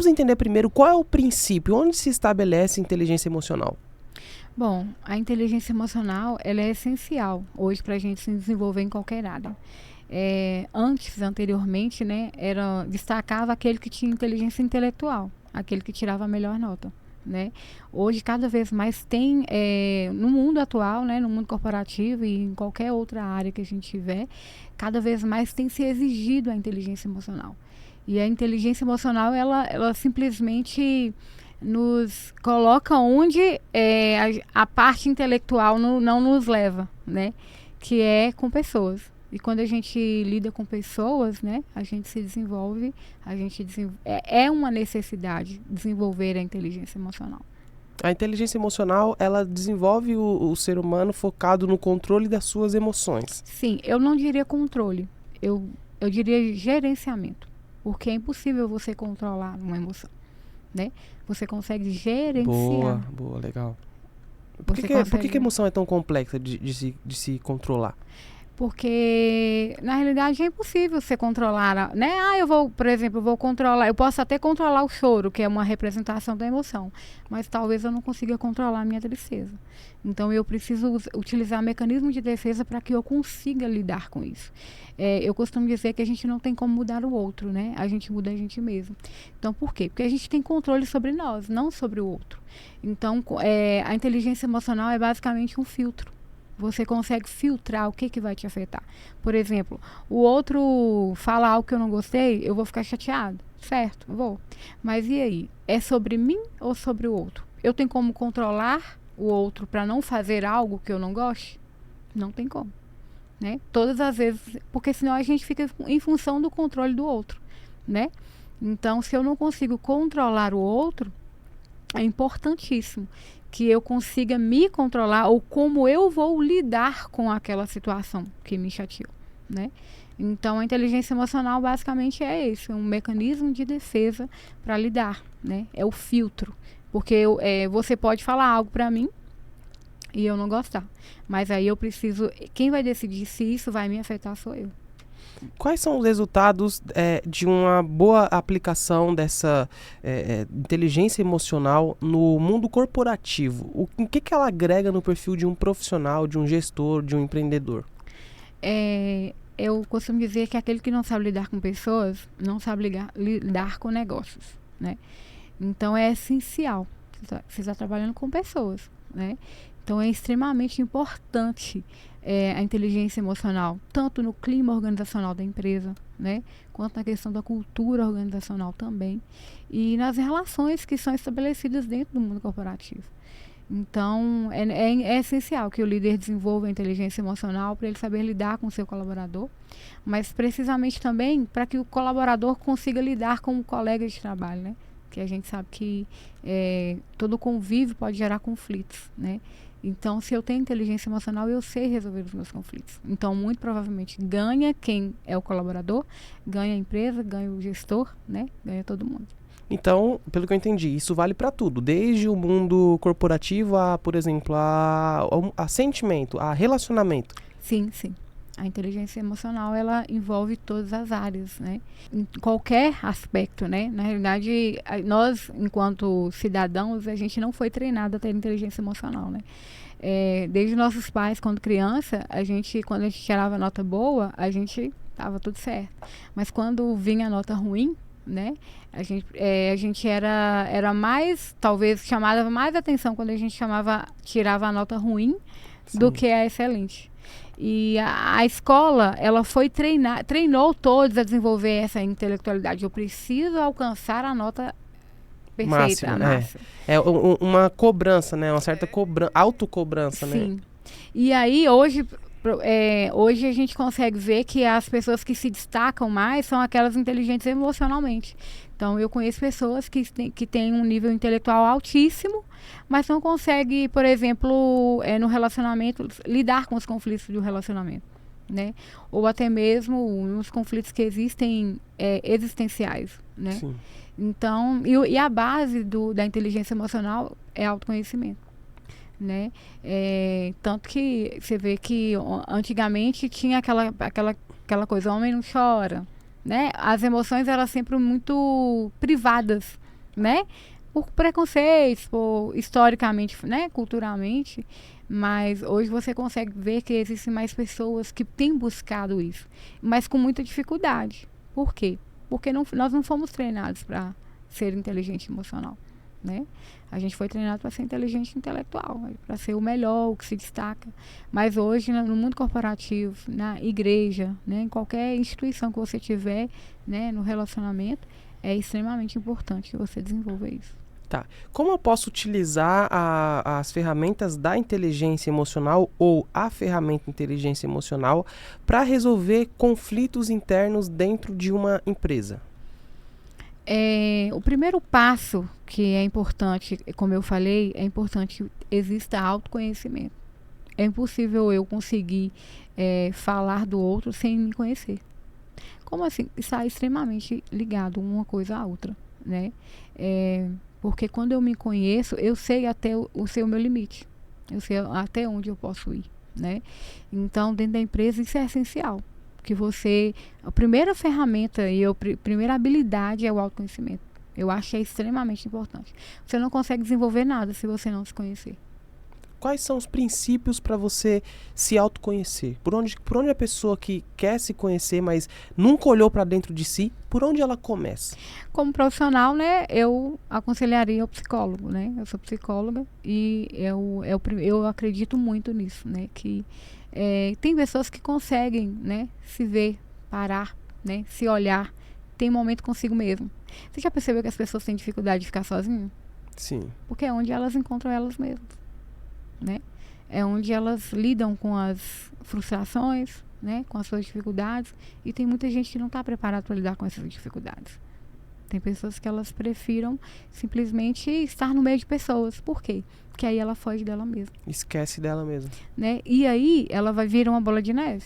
vamos entender primeiro qual é o princípio, onde se estabelece a inteligência emocional. Bom, a inteligência emocional, ela é essencial hoje para a gente se desenvolver em qualquer área. Anteriormente, né, destacava aquele que tinha inteligência intelectual, aquele que tirava a melhor nota, né? Hoje, cada vez mais tem, no mundo atual, né, no mundo corporativo e em qualquer outra área que a gente tiver, cada vez mais tem se exigido a inteligência emocional. E a inteligência emocional, ela simplesmente nos coloca onde a parte intelectual não nos leva, né? Que é com pessoas. E quando a gente lida com pessoas, né? A gente se desenvolve, é uma necessidade desenvolver a inteligência emocional. A inteligência emocional, ela desenvolve o ser humano focado no controle das suas emoções. Sim, eu não diria controle, eu diria gerenciamento. Porque é impossível você controlar uma emoção, né? Você consegue gerenciar. Boa, legal. Por que a emoção é tão complexa de se controlar? Porque, na realidade, é impossível você controlar, né? Por exemplo, eu posso até controlar o choro, que é uma representação da emoção, mas talvez eu não consiga controlar a minha tristeza. Então, eu preciso utilizar mecanismos de defesa para que eu consiga lidar com isso. Eu costumo dizer que a gente não tem como mudar o outro, né? A gente muda a gente mesmo. Então, por quê? Porque a gente tem controle sobre nós, não sobre o outro. Então, a inteligência emocional é basicamente um filtro. Você consegue filtrar o que vai te afetar. Por exemplo, o outro fala algo que eu não gostei, eu vou ficar chateado, certo? Vou. Mas e aí? É sobre mim ou sobre o outro? Eu tenho como controlar o outro para não fazer algo que eu não goste? Não tem como, né? Todas as vezes, porque senão a gente fica em função do controle do outro, né? Então, se eu não consigo controlar o outro, é importantíssimo que eu consiga me controlar ou como eu vou lidar com aquela situação que me chateou, né? Então, a inteligência emocional basicamente é isso, um mecanismo de defesa para lidar, né? É o filtro, porque você pode falar algo para mim e eu não gostar, mas aí eu preciso, quem vai decidir se isso vai me afetar sou eu. Quais são os resultados de uma boa aplicação dessa inteligência emocional no mundo corporativo? O que ela agrega no perfil de um profissional, de um gestor, de um empreendedor? Eu costumo dizer que aquele que não sabe lidar com pessoas, não sabe lidar com negócios, né? Então, é essencial. Você está trabalhando com pessoas, né? Então, é extremamente importante a inteligência emocional, tanto no clima organizacional da empresa, né, quanto na questão da cultura organizacional também, e nas relações que são estabelecidas dentro do mundo corporativo. Então, é essencial que o líder desenvolva a inteligência emocional para ele saber lidar com o seu colaborador, mas precisamente também para que o colaborador consiga lidar com o colega de trabalho, né? Que a gente sabe que todo convívio pode gerar conflitos, né? Então, se eu tenho inteligência emocional, eu sei resolver os meus conflitos. Então, muito provavelmente, ganha quem é o colaborador, ganha a empresa, ganha o gestor, né? Ganha todo mundo. Então, pelo que eu entendi, isso vale para tudo, desde o mundo corporativo a, por exemplo, a sentimento, a relacionamento. Sim. A inteligência emocional, ela envolve todas as áreas, né? Em qualquer aspecto, né? Na realidade, nós, enquanto cidadãos, a gente não foi treinado a ter inteligência emocional, né? Desde nossos pais, quando criança, quando a gente tirava nota boa, a gente tava tudo certo. Mas quando vinha a nota ruim, né? A gente era mais, talvez, chamava mais atenção quando a gente tirava a nota ruim. Sim. Do que a excelente. E a escola, ela treinou todos a desenvolver essa intelectualidade. Eu preciso alcançar a nota perfeita, máxima. Uma cobrança, né? Uma certa autocobrança, né? Sim. E aí, hoje a gente consegue ver que as pessoas que se destacam mais são aquelas inteligentes emocionalmente. Então, eu conheço pessoas que têm um nível intelectual altíssimo, mas não conseguem, por exemplo, no relacionamento, lidar com os conflitos do relacionamento, né? Ou até mesmo nos conflitos que existem existenciais, né? Sim. Então, e a base da inteligência emocional é autoconhecimento, né? Tanto que você vê que antigamente tinha aquela coisa, homem não chora, né? As emoções eram sempre muito privadas, né? Por preconceitos, por historicamente, né? Culturalmente. Mas hoje você consegue ver que existem mais pessoas que têm buscado isso, mas com muita dificuldade. Por quê? Porque nós não fomos treinados para ser inteligente emocional, né? A gente foi treinado para ser inteligente intelectual, para ser o melhor, o que se destaca. Mas hoje, no mundo corporativo, na igreja, né, em qualquer instituição que você tiver, né, no relacionamento, é extremamente importante que você desenvolva isso. Tá. Como eu posso utilizar as ferramentas da inteligência emocional ou a ferramenta inteligência emocional para resolver conflitos internos dentro de uma empresa? O primeiro passo que é importante, como eu falei, é importante que exista autoconhecimento. É impossível eu conseguir falar do outro sem me conhecer. Como assim? Está extremamente ligado uma coisa à outra, né? Porque quando eu me conheço, eu sei até o meu limite. Eu sei até onde eu posso ir, né? Então, dentro da empresa, isso é essencial. Que a primeira ferramenta e a primeira habilidade é o autoconhecimento. Eu acho que é extremamente importante. Você não consegue desenvolver nada se você não se conhecer. Quais são os princípios para você se autoconhecer? Por onde a pessoa que quer se conhecer, mas nunca olhou para dentro de si, por onde ela começa? Como profissional, né, eu aconselharia o psicólogo, né? Eu sou psicóloga e eu acredito muito nisso, né? Que tem pessoas que conseguem, né, se ver, parar, né, se olhar, tem momento consigo mesmo. Você já percebeu que as pessoas têm dificuldade de ficar sozinhas? Sim. Porque é onde elas encontram elas mesmas, né? É onde elas lidam com as frustrações, né, com as suas dificuldades, e tem muita gente que não está preparada para lidar com essas dificuldades. Tem pessoas que elas prefiram simplesmente estar no meio de pessoas. Por quê? Porque aí ela foge dela mesma. Esquece dela mesma. Né? E aí ela vai virar uma bola de neve.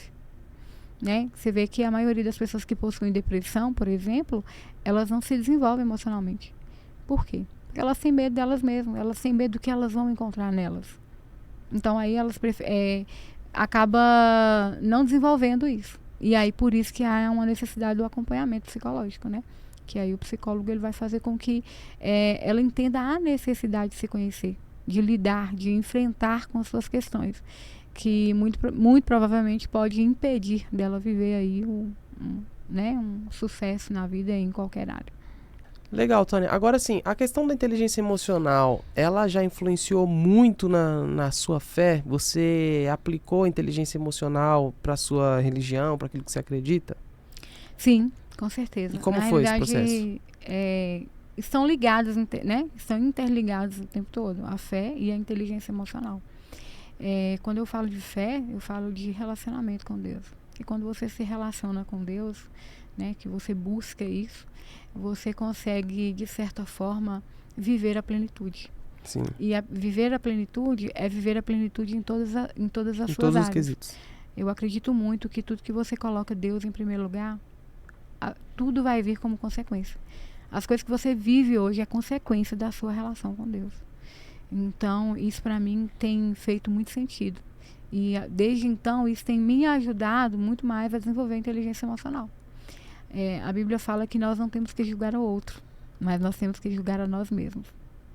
Né? Você vê que a maioria das pessoas que possuem depressão, por exemplo, elas não se desenvolvem emocionalmente. Por quê? Porque elas têm medo delas mesmas. Elas têm medo do que elas vão encontrar nelas. Então aí elas acaba não desenvolvendo isso. E aí por isso que há uma necessidade do acompanhamento psicológico, né? Que aí o psicólogo ele vai fazer com que ela entenda a necessidade de se conhecer, de lidar, de enfrentar com as suas questões, que muito provavelmente pode impedir dela viver aí um sucesso na vida em qualquer área. Legal, Tânia. Agora sim, a questão da inteligência emocional, ela já influenciou muito na sua fé? Você aplicou a inteligência emocional para sua religião, para aquilo que você acredita? Sim, com certeza. E como foi esse processo? Estão ligados, né? Estão interligados o tempo todo, a fé e a inteligência emocional. Quando eu falo de fé, eu falo de relacionamento com Deus. E quando você se relaciona com Deus, né, que você busca isso, você consegue, de certa forma, viver a plenitude. Sim. E viver a plenitude é viver a plenitude em todas as suas áreas. Todos os quesitos. Eu acredito muito que tudo que você coloca Deus em primeiro lugar, tudo vai vir como consequência. As coisas que você vive hoje é consequência da sua relação com Deus. Então, isso para mim tem feito muito sentido. E desde então, isso tem me ajudado muito mais a desenvolver a inteligência emocional. A Bíblia fala que nós não temos que julgar o outro, mas nós temos que julgar a nós mesmos.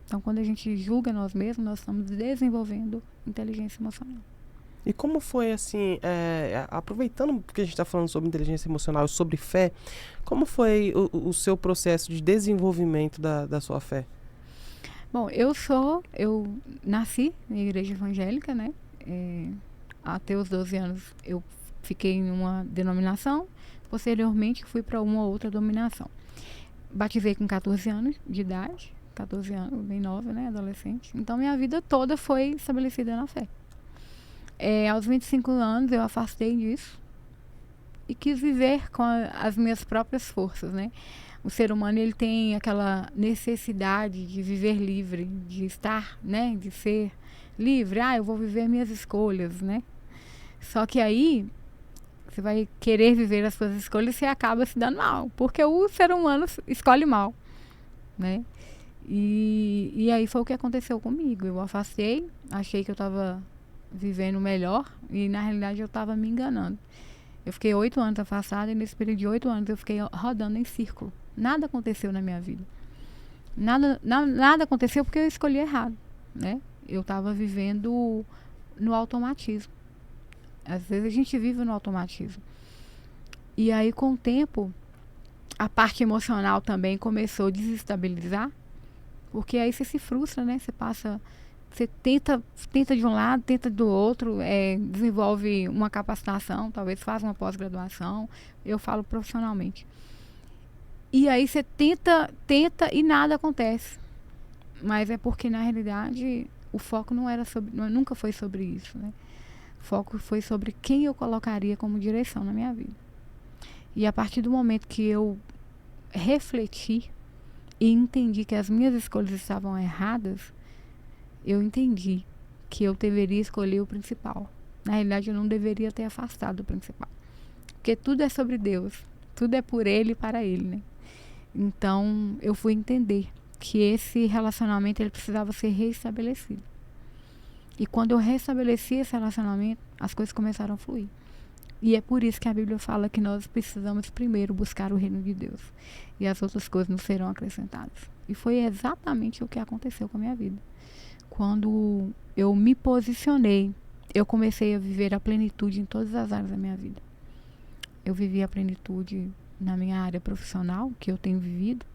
Então, quando a gente julga nós mesmos, nós estamos desenvolvendo inteligência emocional. E como foi, assim, aproveitando que a gente está falando sobre inteligência emocional, sobre fé, como foi o seu processo de desenvolvimento da sua fé? Bom, eu nasci na igreja evangélica, né? Até os 12 anos eu fiquei em uma denominação, posteriormente fui para uma outra denominação. Batizei com 14 anos de idade, 14 anos, bem nova, né? Adolescente. Então minha vida toda foi estabelecida na fé. Aos 25 anos eu afastei disso e quis viver com as minhas próprias forças, né? O ser humano ele tem aquela necessidade de viver livre, de estar, né? De ser livre. Eu vou viver minhas escolhas, né? Só que aí você vai querer viver as suas escolhas e você acaba se dando mal, porque o ser humano escolhe mal, né? E aí foi o que aconteceu comigo. Eu afastei, achei que eu estava vivendo melhor e na realidade eu estava me enganando. Eu fiquei 8 anos afastada e nesse período de 8 anos eu fiquei rodando em círculo. Nada aconteceu na minha vida. Nada aconteceu porque eu escolhi errado, né? Eu estava vivendo no automatismo. Às vezes a gente vive no automatismo. E aí, com o tempo, a parte emocional também começou a desestabilizar, porque aí você se frustra, né? Você tenta de um lado, tenta do outro, desenvolve uma capacitação, talvez faz uma pós-graduação, eu falo profissionalmente. E aí você tenta e nada acontece. Mas é porque, na realidade, o foco nunca foi sobre isso, né? O foco foi sobre quem eu colocaria como direção na minha vida. E a partir do momento que eu refleti e entendi que as minhas escolhas estavam erradas, eu entendi que eu deveria escolher o principal. Na realidade, eu não deveria ter afastado do principal. Porque tudo é sobre Deus. Tudo é por Ele e para Ele, né? Então, eu fui entender que esse relacionamento ele precisava ser reestabelecido. E quando eu restabeleci esse relacionamento, as coisas começaram a fluir. E é por isso que a Bíblia fala que nós precisamos primeiro buscar o reino de Deus. E as outras coisas nos serão acrescentadas. E foi exatamente o que aconteceu com a minha vida. Quando eu me posicionei, eu comecei a viver a plenitude em todas as áreas da minha vida. Eu vivi a plenitude na minha área profissional, que eu tenho vivido,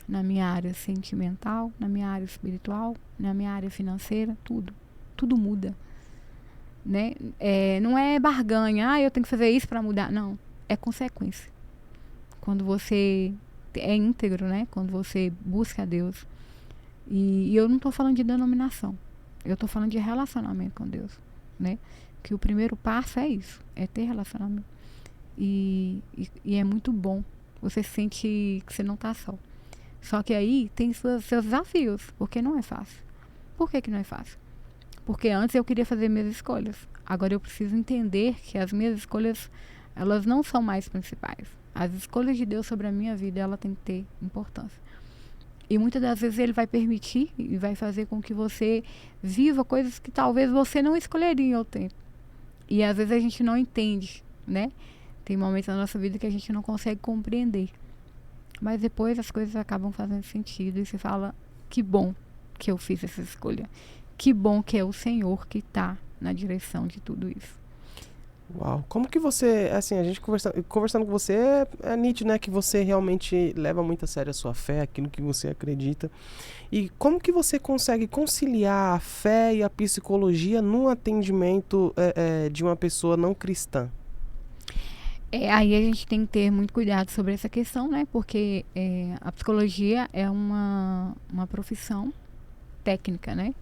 na minha área sentimental, na minha área espiritual, na minha área financeira, tudo. Tudo muda. Né? Não é barganha, eu tenho que fazer isso para mudar. Não, é consequência. Quando você é íntegro, né? Quando você busca a Deus. E eu não estou falando de denominação. Eu estou falando de relacionamento com Deus. Né? Que o primeiro passo é isso. É ter relacionamento. E é muito bom. Você sente que você não está só. Só que aí tem seus desafios. Porque não é fácil. Por que não é fácil? Porque antes eu queria fazer minhas escolhas. Agora eu preciso entender que as minhas escolhas, elas não são mais principais. As escolhas de Deus sobre a minha vida, ela tem que ter importância. E muitas das vezes Ele vai permitir e vai fazer com que você viva coisas que talvez você não escolheria em outro tempo. E às vezes a gente não entende, né? Tem momentos na nossa vida que a gente não consegue compreender. Mas depois as coisas acabam fazendo sentido e você fala, que bom que eu fiz essa escolha. Que bom que é o Senhor que está na direção de tudo isso. Uau, como que você, assim, a gente conversando com você, é nítido, né, que você realmente leva muito a sério a sua fé, aquilo que você acredita. E como que você consegue conciliar a fé e a psicologia num atendimento de uma pessoa não cristã? Aí a gente tem que ter muito cuidado sobre essa questão, né, porque a psicologia é uma profissão técnica, né?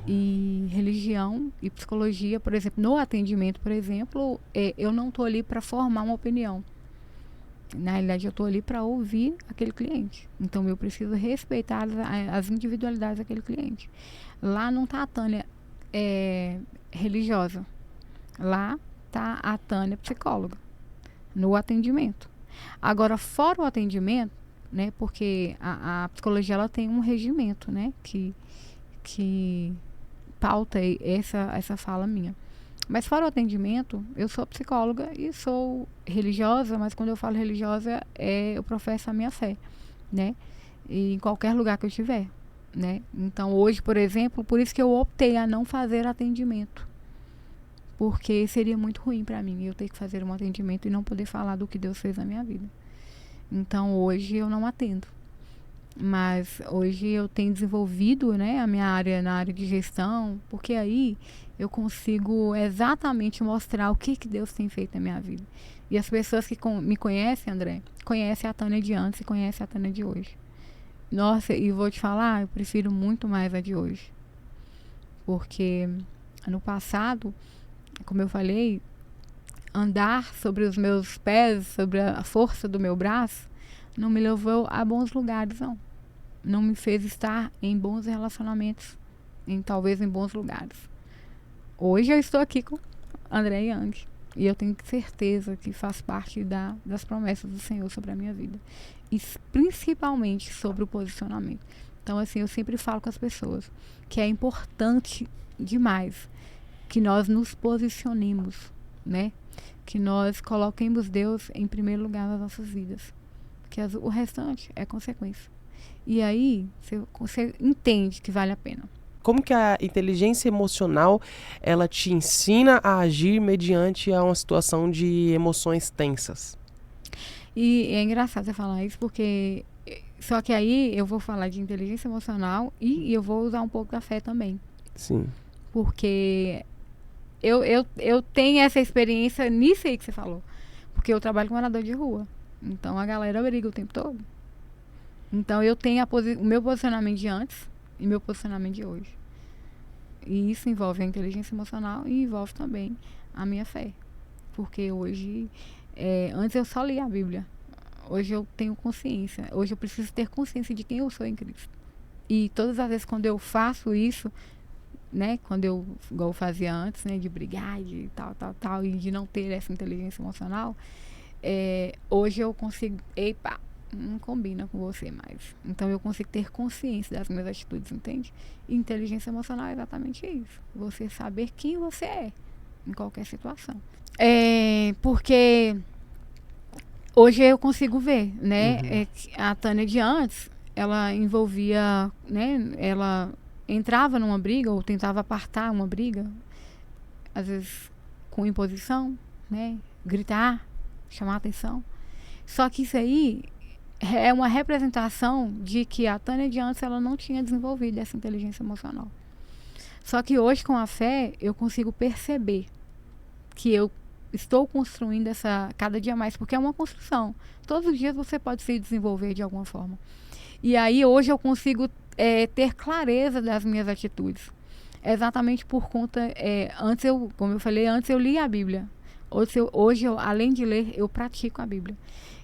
E religião e psicologia, por exemplo, no atendimento, por exemplo, eu não estou ali para formar uma opinião. Na realidade, eu estou ali para ouvir aquele cliente. Então, eu preciso respeitar as individualidades daquele cliente. Lá não está a Tânia religiosa. Lá está a Tânia psicóloga, no atendimento. Agora, fora o atendimento, né, porque a psicologia ela tem um regimento, né, que pauta essa fala minha. Mas fora o atendimento, eu sou psicóloga e sou religiosa, mas quando eu falo religiosa, eu professo a minha fé, né? E em qualquer lugar que eu estiver, né? Então hoje, por exemplo, por isso que eu optei a não fazer atendimento. Porque seria muito ruim para mim eu ter que fazer um atendimento e não poder falar do que Deus fez na minha vida. Então hoje eu não atendo. Mas hoje eu tenho desenvolvido, né, a minha área na área de gestão, porque aí eu consigo exatamente mostrar o que Deus tem feito na minha vida. E as pessoas que me conhecem, André, conhecem a Tânia de antes e conhecem a Tânia de hoje. Nossa, e vou te falar, eu prefiro muito mais a de hoje. Porque no passado, como eu falei, andar sobre os meus pés, sobre a força do meu braço, não me levou a bons lugares, não. Não me fez estar em bons relacionamentos, talvez em bons lugares. Hoje eu estou aqui com André Young e eu tenho certeza que faz parte das promessas do Senhor sobre a minha vida. E principalmente sobre o posicionamento. Então, assim, eu sempre falo com as pessoas que é importante demais que nós nos posicionemos, né? Que nós coloquemos Deus em primeiro lugar nas nossas vidas. Que o restante é consequência. E aí você entende que vale a pena. Como que a inteligência emocional, ela te ensina a agir mediante a uma situação de emoções tensas? E é engraçado você falar isso, porque só que aí eu vou falar de inteligência emocional e eu vou usar um pouco da fé também. Sim. Porque eu tenho essa experiência nisso aí que você falou. Porque eu trabalho com morador de rua. Então a galera briga o tempo todo. Então eu tenho o meu posicionamento de antes e meu posicionamento de hoje. E isso envolve a inteligência emocional e envolve também a minha fé. Porque hoje, antes eu só lia a Bíblia. Hoje eu tenho consciência. Hoje eu preciso ter consciência de quem eu sou em Cristo. E todas as vezes quando eu faço isso, né, quando igual eu fazia antes, né, de brigar, de tal, e de não ter essa inteligência emocional, hoje eu consigo, epa, não combina com você mais. Então eu consigo ter consciência das minhas atitudes, entende? E inteligência emocional é exatamente isso. Você saber quem você é em qualquer situação. Porque hoje eu consigo ver, né? A Tânia de antes, ela envolvia, né? Ela entrava numa briga ou tentava apartar uma briga, às vezes com imposição, né? Gritar, chamar atenção. Só que isso aí é uma representação de que a Tânia de antes ela não tinha desenvolvido essa inteligência emocional. Só que hoje, com a fé, eu consigo perceber que eu estou construindo essa cada dia mais, porque é uma construção. Todos os dias você pode se desenvolver de alguma forma. E aí, hoje, eu consigo ter clareza das minhas atitudes. Exatamente por conta... antes como eu falei, antes eu lia a Bíblia. Hoje, além de ler, eu pratico a Bíblia.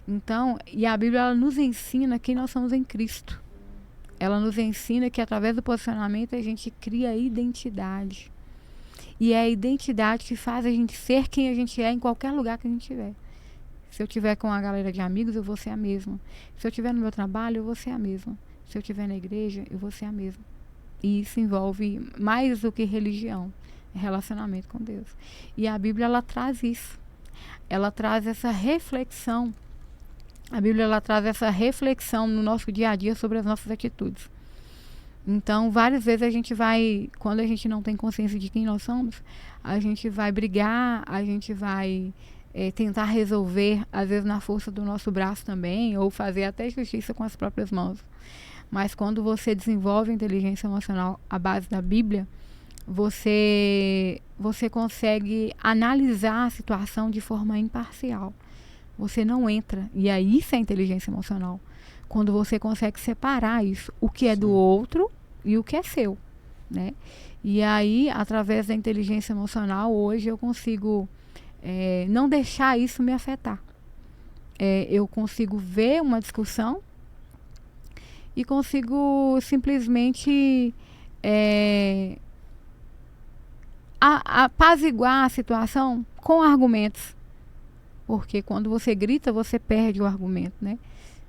Então, e a Bíblia ela nos ensina quem nós somos em Cristo. Ela nos ensina que através do posicionamento a gente cria identidade. E é a identidade que faz a gente ser quem a gente é em qualquer lugar que a gente estiver. Se eu estiver com uma galera de amigos, eu vou ser a mesma. Se eu estiver no meu trabalho, eu vou ser a mesma. Se eu estiver na igreja, eu vou ser a mesma. E isso envolve mais do que religião, relacionamento com Deus. E a Bíblia ela traz isso. Ela traz essa reflexão. A Bíblia ela traz essa reflexão no nosso dia a dia sobre as nossas atitudes. Então, várias vezes a gente vai, quando a gente não tem consciência de quem nós somos, a gente vai brigar, a gente vai tentar resolver, às vezes na força do nosso braço também, ou fazer até justiça com as próprias mãos. Mas quando você desenvolve a inteligência emocional à base da Bíblia, você consegue analisar a situação de forma imparcial. Você não entra, e aí isso é inteligência emocional. Quando você consegue separar isso, o que é do outro e o que é seu, né? E aí, através da inteligência emocional, hoje eu consigo não deixar isso me afetar. Eu consigo ver uma discussão e consigo simplesmente apaziguar a situação com argumentos. Porque quando você grita, você perde o argumento, né?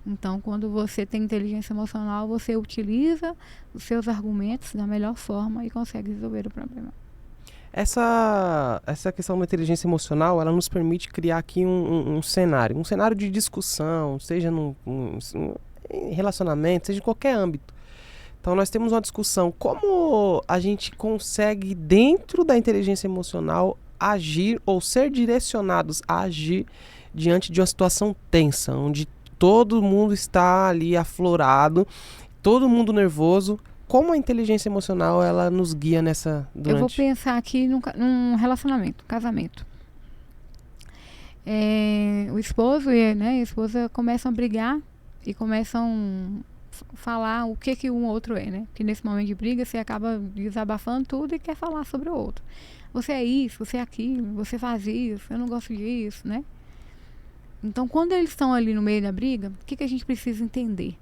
Então, quando você tem inteligência emocional, você utiliza os seus argumentos da melhor forma e consegue resolver o problema. Essa questão da inteligência emocional, ela nos permite criar aqui um cenário de discussão, seja em relacionamento, seja em qualquer âmbito. Então, nós temos uma discussão. Como a gente consegue, dentro da inteligência emocional, agir ou ser direcionados a agir diante de uma situação tensa, onde todo mundo está ali aflorado, todo mundo nervoso. Como a inteligência emocional ela nos guia durante... Eu vou pensar aqui num relacionamento, casamento. O esposo e a esposa começam a brigar e começam a falar o que um outro é, né? Porque nesse momento de briga você acaba desabafando tudo e quer falar sobre o outro. Você é isso, você é aquilo, você faz isso, eu não gosto disso, né? Então, quando eles estão ali no meio da briga, o que a gente precisa entender?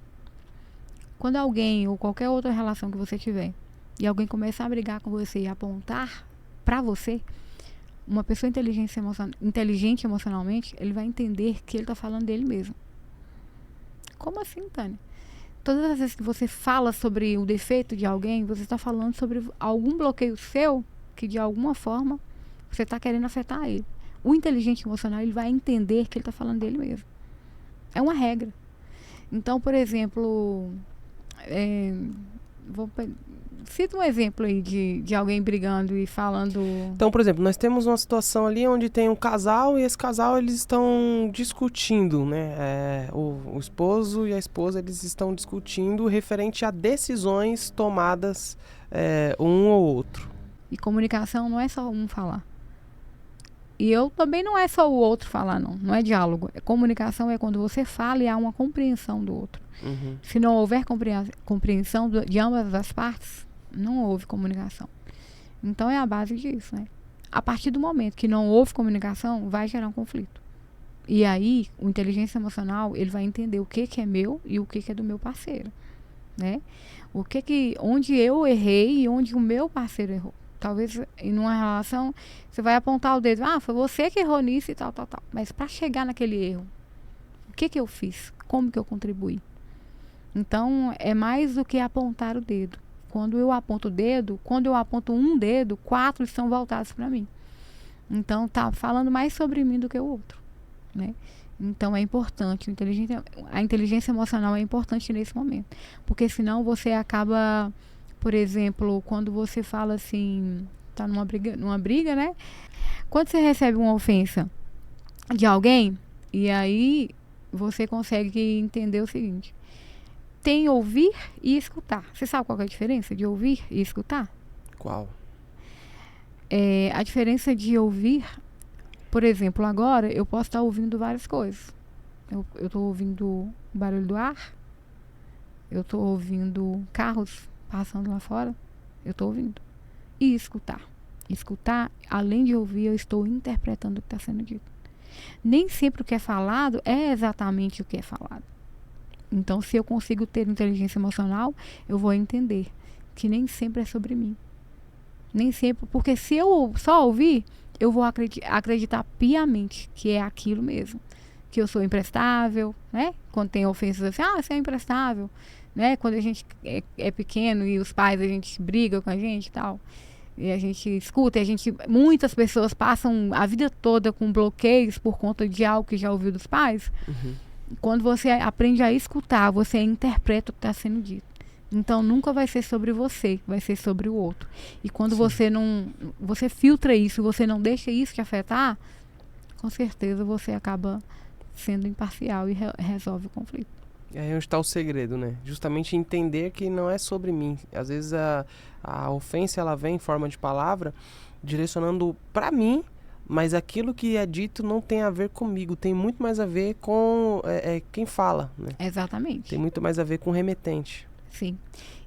Quando alguém ou qualquer outra relação que você tiver e alguém começar a brigar com você e apontar pra você, uma pessoa inteligente emocionalmente, ele vai entender que ele tá falando dele mesmo. Como assim, Tânia? Todas as vezes que você fala sobre o defeito de alguém, você está falando sobre algum bloqueio seu que de alguma forma você está querendo afetar ele. O inteligente emocional, ele vai entender que ele está falando dele mesmo. É uma regra. Então, por exemplo, é, cita um exemplo aí de alguém brigando e falando... Então, por exemplo, nós temos uma situação ali onde tem um casal e esse casal eles estão discutindo, né? O esposo e a esposa eles estão discutindo referente a decisões tomadas um ou outro. E comunicação não é só um falar. E eu também não é só o outro falar, não. Não é diálogo. Comunicação é quando você fala e há uma compreensão do outro. Uhum. Se não houver compreensão de ambas as partes, não houve comunicação. Então é a base disso, né? A partir do momento que não houve comunicação, vai gerar um conflito. E aí, o inteligência emocional, ele vai entender o que é meu e o que é do meu parceiro, né? Onde eu errei e onde o meu parceiro errou. Talvez em uma relação, você vai apontar o dedo, foi você que errou nisso e tal. Mas para chegar naquele erro, o que eu fiz? Como que eu contribuí? Então, é mais do que apontar o dedo. Quando eu aponto um dedo, 4 estão voltados para mim. Então, tá falando mais sobre mim do que o outro, né? Então, é importante. A inteligência emocional é importante nesse momento. Porque senão você acaba, por exemplo, quando você fala assim, tá numa briga, né? Quando você recebe uma ofensa de alguém, e aí você consegue entender o seguinte: tem ouvir e escutar. Você sabe qual é a diferença de ouvir e escutar? Qual? A diferença de ouvir, por exemplo, agora eu posso estar ouvindo várias coisas. Eu estou ouvindo o barulho do ar, eu estou ouvindo carros passando lá fora, eu estou ouvindo. E escutar. Escutar, além de ouvir, eu estou interpretando o que está sendo dito. Nem sempre o que é falado é exatamente o que é falado. Então, se eu consigo ter inteligência emocional, eu vou entender que nem sempre é sobre mim. Nem sempre, porque se eu só ouvir, eu vou acreditar piamente que é aquilo mesmo. Que eu sou imprestável, né? Quando tem ofensas assim, você é imprestável, né? Quando a gente é pequeno e os pais, a gente briga com a gente e tal. E a gente escuta, muitas pessoas passam a vida toda com bloqueios por conta de algo que já ouviu dos pais. Uhum. Quando você aprende a escutar, você interpreta o que está sendo dito. Então, nunca vai ser sobre você, vai ser sobre o outro. E quando você filtra isso, você não deixa isso te afetar, com certeza você acaba sendo imparcial e resolve o conflito. É aí onde está o segredo, né? Justamente entender que não é sobre mim. Às vezes a ofensa ela vem em forma de palavra, direcionando para mim, mas aquilo que é dito não tem a ver comigo, tem muito mais a ver com quem fala, né? Exatamente. Tem muito mais a ver com o remetente. Sim.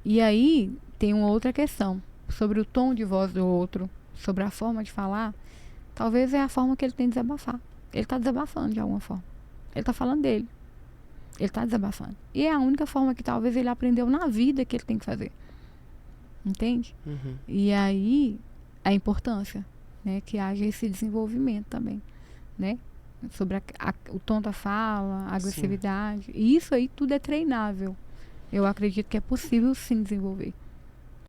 E aí tem uma outra questão, sobre o tom de voz do outro, sobre a forma de falar. Talvez é a forma que ele tem de desabafar. Ele está desabafando de alguma forma. Ele está falando dele. Ele está desabafando. E é a única forma que talvez ele aprendeu na vida que ele tem que fazer. Entende? Uhum. E aí a importância, né, que haja esse desenvolvimento também, né? Sobre o tom da fala, a agressividade. Sim. E isso aí tudo é treinável. Eu acredito que é possível sim desenvolver.